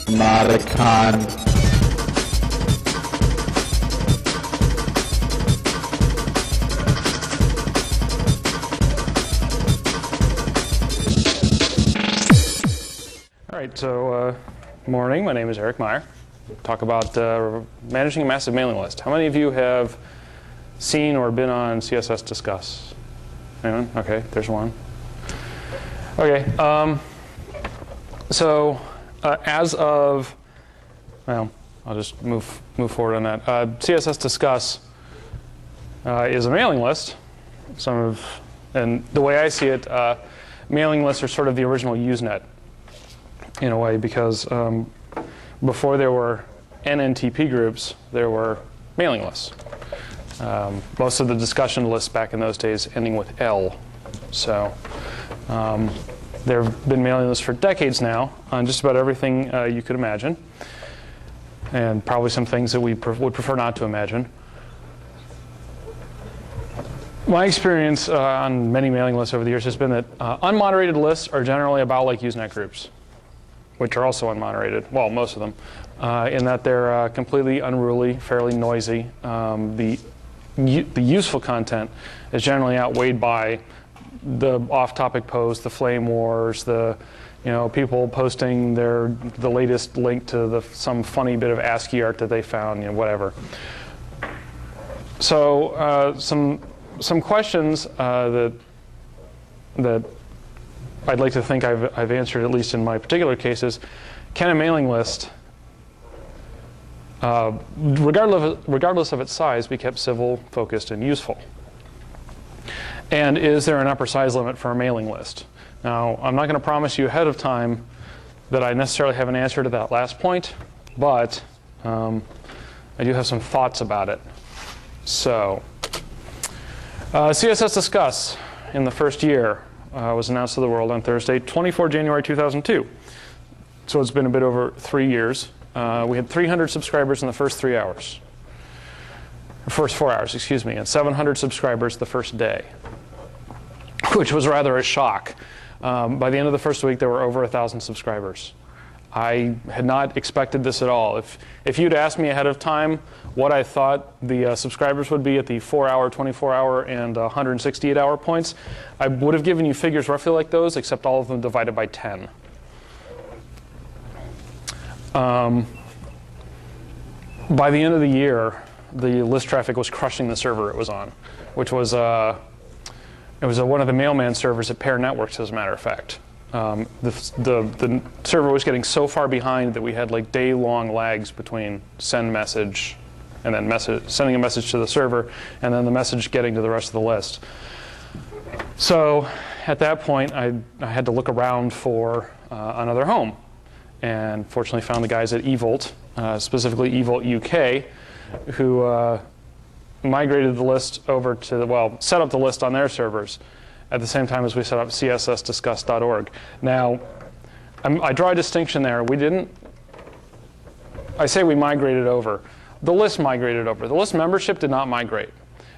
notacon. All right, so morning. My name is Eric Meyer. Talk about managing a massive mailing list. How many of you have seen or been on CSS Discuss? Anyone? Okay, there's one. Okay, so as of, well, I'll just move forward on that. CSS Discuss is a mailing list. And the way I see it, mailing lists are sort of the original Usenet in a way, because before there were NNTP groups, there were mailing lists. Most of the discussion lists back in those days ending with L. So there have been mailing lists for decades now on just about everything you could imagine, and probably some things that we would prefer not to imagine. My experience on many mailing lists over the years has been that unmoderated lists are generally about like Usenet groups, which are also unmoderated, well, most of them, in that they're completely unruly, fairly noisy. The useful content is generally outweighed by the off-topic posts, the flame wars, the people posting the latest link to some funny bit of ASCII art that they found, whatever. So some questions that I'd like to think I've answered, at least in my particular cases. Can a mailing list, regardless of its size, be kept civil, focused, and useful? And is there an upper size limit for a mailing list? Now, I'm not going to promise you ahead of time that I necessarily have an answer to that last point, but I do have some thoughts about it. So, CSS Discuss in the first year was announced to the world on Thursday, 24 January 2002. So it's been a bit over 3 years. We had 300 subscribers in the first 3 hours. First 4 hours, excuse me, and 700 subscribers the first day, which was rather a shock. By the end of the first week, there were over 1,000 subscribers. I had not expected this at all. If you'd asked me ahead of time what I thought the subscribers would be at the 4-hour, 24-hour, and 168-hour points, I would have given you figures roughly like those, except all of them divided by 10. By the end of the year, the list traffic was crushing the server it was on, which was one of the mailman servers at Pair Networks, as a matter of fact. The server was getting so far behind that we had like day-long lags between send message and then sending a message to the server and then the message getting to the rest of the list. So at that point, I had to look around for another home, and fortunately found the guys at eVolt, specifically eVolt UK, who migrated the list over to set up the list on their servers at the same time as we set up cssdiscuss.org. Now, I draw a distinction there. I say we migrated over. The list migrated over. The list membership did not migrate.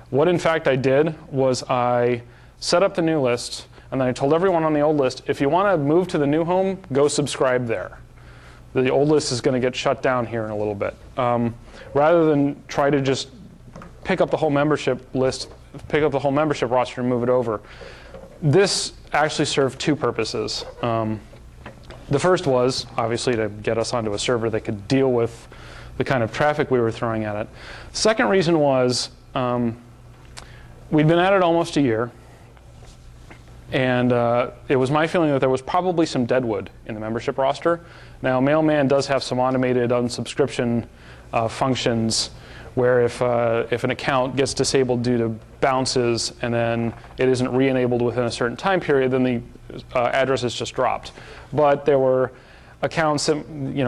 What, in fact, I did was I set up the new list, and then I told everyone on the old list, if you want to move to the new home, go subscribe there. The old list is going to get shut down here in a little bit. Rather than try to just pick up the whole membership list, pick up the whole membership roster and move it over, this actually served two purposes. The first was, obviously, to get us onto a server that could deal with the kind of traffic we were throwing at it. Second reason was, we'd been at it almost a year, and it was my feeling that there was probably some deadwood in the membership roster. Now, Mailman does have some automated unsubscription functions where if an account gets disabled due to bounces and then it isn't re-enabled within a certain time period, then the address is just dropped. But there were accounts that,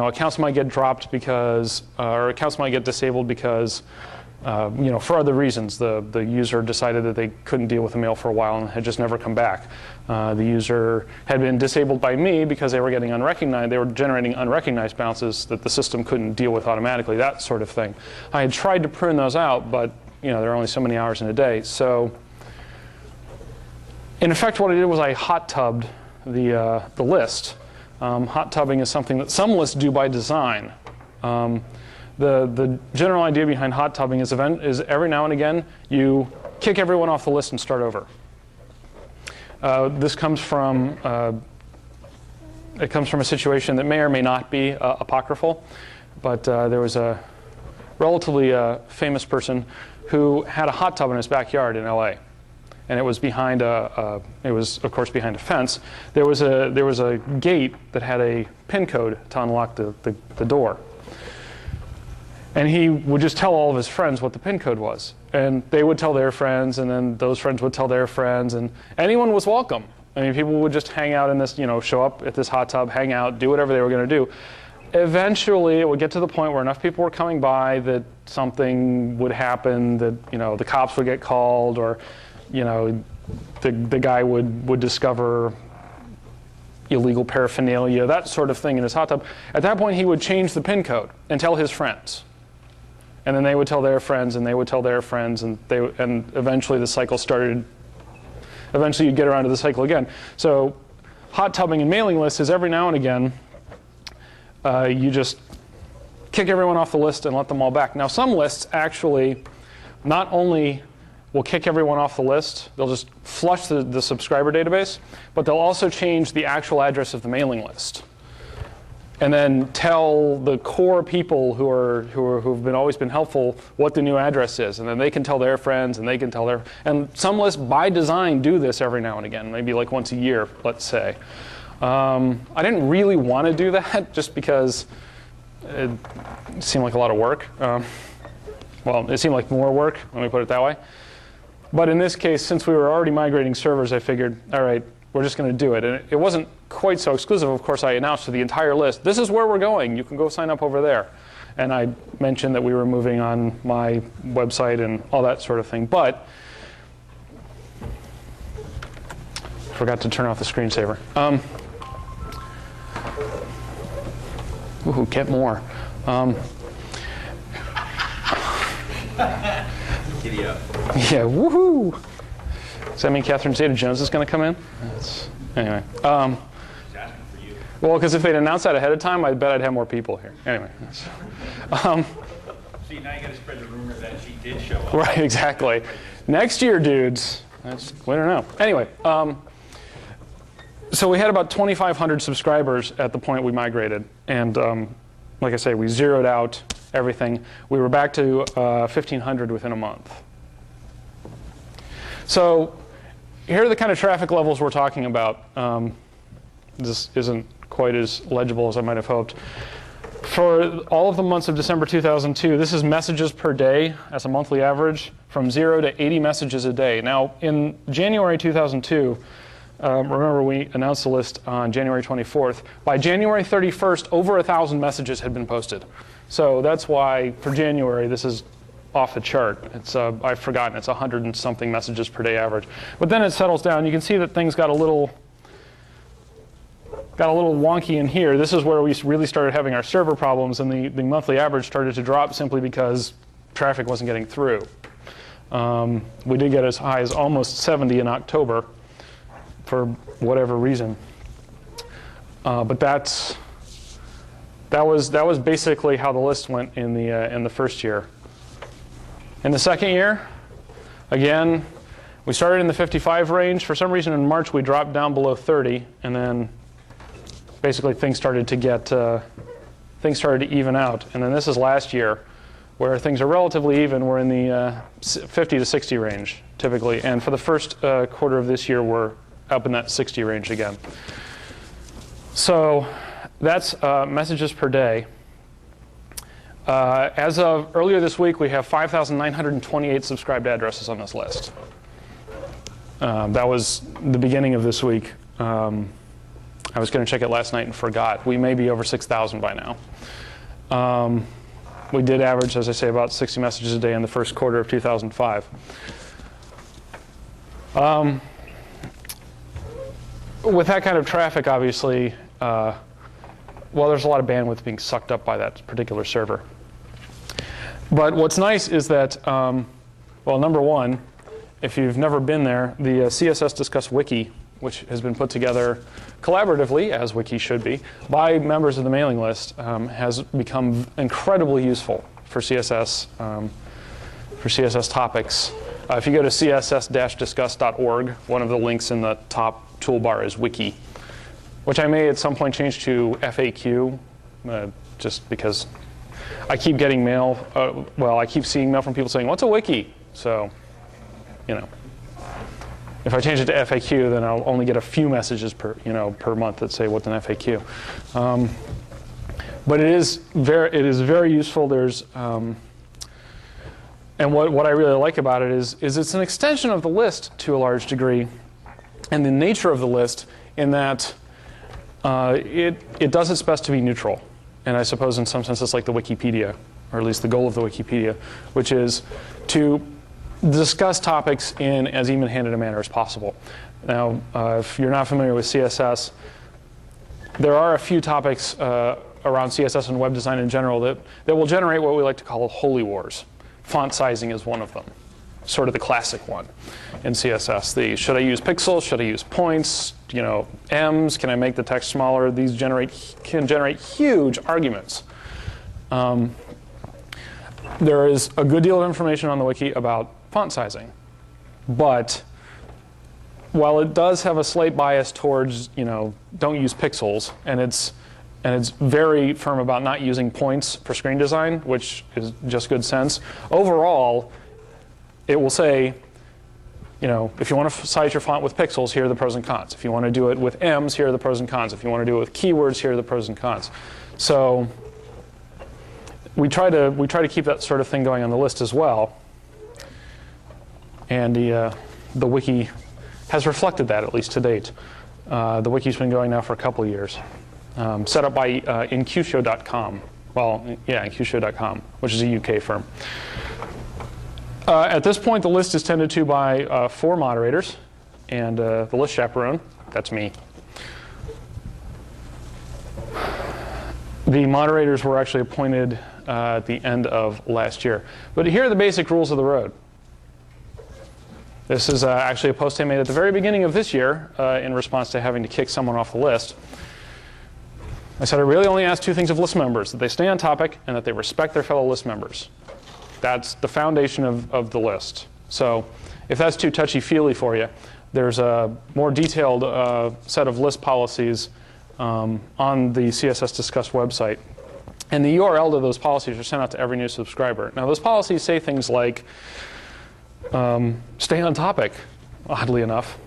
accounts might get dropped because, or accounts might get disabled because, for other reasons. The user decided that they couldn't deal with the mail for a while and had just never come back. The user had been disabled by me because they were getting unrecognized. They were generating unrecognized bounces that the system couldn't deal with automatically, that sort of thing. I had tried to prune those out, but there are only so many hours in a day. So in effect, what I did was I hot tubbed the list Hot tubbing is something that some lists do by design. The general idea behind hot tubbing is every now and again you kick everyone off the list and start over. This comes from a situation that may or may not be apocryphal, but there was a relatively famous person who had a hot tub in his backyard in LA. And it was behind it was of course behind a fence. There was a gate that had a PIN code to unlock the door. And he would just tell all of his friends what the PIN code was. And they would tell their friends, and then those friends would tell their friends, and anyone was welcome. I mean, people would just hang out in this, show up at this hot tub, hang out, do whatever they were going to do. Eventually, it would get to the point where enough people were coming by that something would happen, that the cops would get called, or the guy would discover illegal paraphernalia, that sort of thing in his hot tub. At that point, he would change the PIN code and tell his friends. And then they would tell their friends, and they would tell their friends, and eventually the cycle started. Eventually, you'd get around to the cycle again. So hot tubbing and mailing lists is every now and again, you just kick everyone off the list and let them all back. Now, some lists actually not only will kick everyone off the list, they'll just flush the subscriber database, but they'll also change the actual address of the mailing list. And then tell the core people who've always been helpful what the new address is, and then they can tell their friends, and they can tell their. And some lists by design do this every now and again, maybe like once a year, let's say. I didn't really want to do that just because it seemed like a lot of work. Well, it seemed like more work, let me put it that way. But in this case, since we were already migrating servers, I figured, all right, we're just going to do it. And it wasn't quite so exclusive. Of course, I announced to the entire list, this is where we're going. You can go sign up over there. And I mentioned that we were moving on my website and all that sort of thing. But forgot to turn off the screensaver. Ooh, get more. Giddy up. Yeah, woohoo! Does that mean Catherine Zeta-Jones is going to come in? Anyway. She's asking for you. Well, because if they'd announced that ahead of time, I bet I'd have more people here. Anyway. See, now you got to spread the rumor that she did show up. Right, exactly. Next year, dudes. We don't know. Anyway, so we had about 2,500 subscribers at the point we migrated. And like I say, we zeroed out everything. We were back to 1,500 within a month. So here are the kind of traffic levels we're talking about. This isn't quite as legible as I might have hoped. For all of the months of December 2002, this is messages per day as a monthly average, from 0 to 80 messages a day. Now, in January 2002, remember we announced the list on January 24th. By January 31st, over 1,000 messages had been posted. So that's why, for January, this is off the chart. It's I've forgotten, it's 100 and something messages per day average. But then it settles down. You can see that things got a little wonky in here. This is where we really started having our server problems, and the monthly average started to drop simply because traffic wasn't getting through. We did get as high as almost 70 in October for whatever reason. But that was basically how the list went in the first year. In the second year, again, we started in the 55 range. For some reason in March we dropped down below 30, and then basically things started to even out. And then this is last year, where things are relatively even. We're in the 50 to 60 range typically, and for the first quarter of this year we're up in that 60 range again. So that's messages per day. As of earlier this week, we have 5,928 subscribed addresses on this list. That was the beginning of this week. I was going to check it last night and forgot. We may be over 6,000 by now. We did average, as I say, about 60 messages a day in the first quarter of 2005. With that kind of traffic, obviously, well, there's a lot of bandwidth being sucked up by that particular server. But what's nice is that, well, number one, if you've never been there, the CSS Discuss wiki which has been put together collaboratively, as wikis should be, by members of the mailing list, has become incredibly useful for CSS topics. If you go to css-discuss.org, one of the links in the top toolbar is wiki, which I may at some point change to FAQ, just because I keep getting mail. I keep seeing mail from people saying, "What's a wiki?" So, if I change it to FAQ, then I'll only get a few messages per month that say, "What's an FAQ?" But it is very useful. There's and what I really like about it is it's an extension of the list to a large degree, and the nature of the list in that it does its best to be neutral. And I suppose in some sense it's like the Wikipedia, or at least the goal of the Wikipedia, which is to discuss topics in as even-handed a manner as possible. Now, if you're not familiar with CSS, there are a few topics around CSS and web design in general that will generate what we like to call holy wars. Font sizing is one of them, sort of the classic one in CSS. Should I use pixels? Should I use points? M's? Can I make the text smaller? These can generate huge arguments. There is a good deal of information on the wiki about font sizing, but while it does have a slight bias towards don't use pixels, and it's very firm about not using points for screen design, which is just good sense. Overall, it will say, if you want to size your font with pixels, here are the pros and cons. If you want to do it with M's, here are the pros and cons. If you want to do it with keywords, here are the pros and cons. So we try to keep that sort of thing going on the list as well. And the wiki has reflected that, at least to date. The wiki's been going now for a couple of years. Set up by inqshow.com. Well, yeah, inqshow.com, which is a UK firm. At this point, the list is tended to by 4 moderators, and the list chaperone, that's me. The moderators were actually appointed at the end of last year. But here are the basic rules of the road. This is actually a post I made at the very beginning of this year in response to having to kick someone off the list. I said I really only ask 2 things of list members: that they stay on topic and that they respect their fellow list members. That's the foundation of the list. So if that's too touchy-feely for you, there's a more detailed set of list policies on the CSS Discuss website. And the URL to those policies are sent out to every new subscriber. Now, those policies say things like, stay on topic, oddly enough.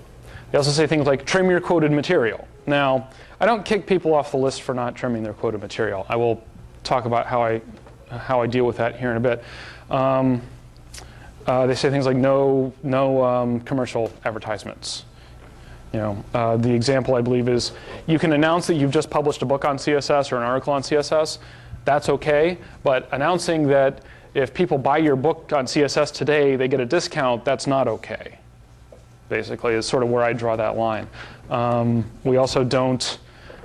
They also say things like, trim your quoted material. Now, I don't kick people off the list for not trimming their quoted material. I will talk about how I deal with that here in a bit. They say things like no commercial advertisements. The example I believe is you can announce that you've just published a book on CSS or an article on CSS. That's okay, but announcing that if people buy your book on CSS today, they get a discount, that's not okay. Basically, is sort of where I draw that line. We also don't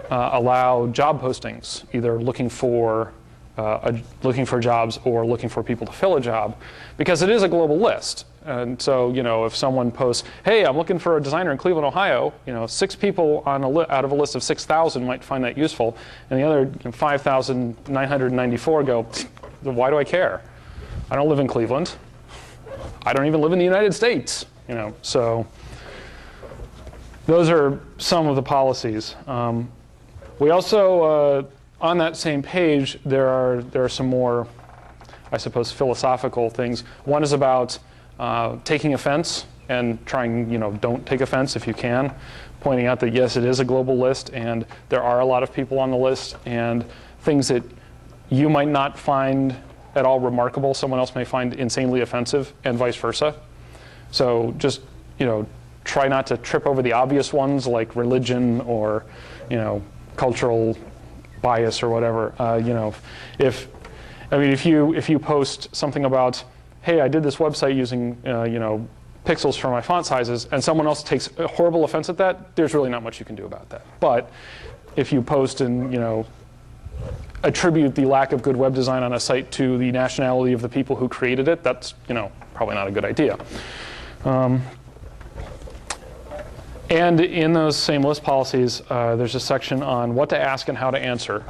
allow job postings, either looking for jobs or looking for people to fill a job, because it is a global list. And so, if someone posts, "Hey, I'm looking for a designer in Cleveland, Ohio," 6 people on out of a list of 6,000 might find that useful, and the other 5,994 go, "Why do I care? I don't live in Cleveland. I don't even live in the United States." So those are some of the policies. We also, on that same page, there are some more, I suppose, philosophical things. One is about taking offense and trying, don't take offense if you can, pointing out that yes, it is a global list and there are a lot of people on the list, and things that you might not find at all remarkable, someone else may find insanely offensive, and vice versa. So just, try not to trip over the obvious ones like religion or, cultural bias or whatever. If you post something about, "Hey, I did this website using pixels for my font sizes," and someone else takes a horrible offense at that, there's really not much you can do about that. But if you post and attribute the lack of good web design on a site to the nationality of the people who created it, that's probably not a good idea. And in those same list policies, there's a section on what to ask and how to answer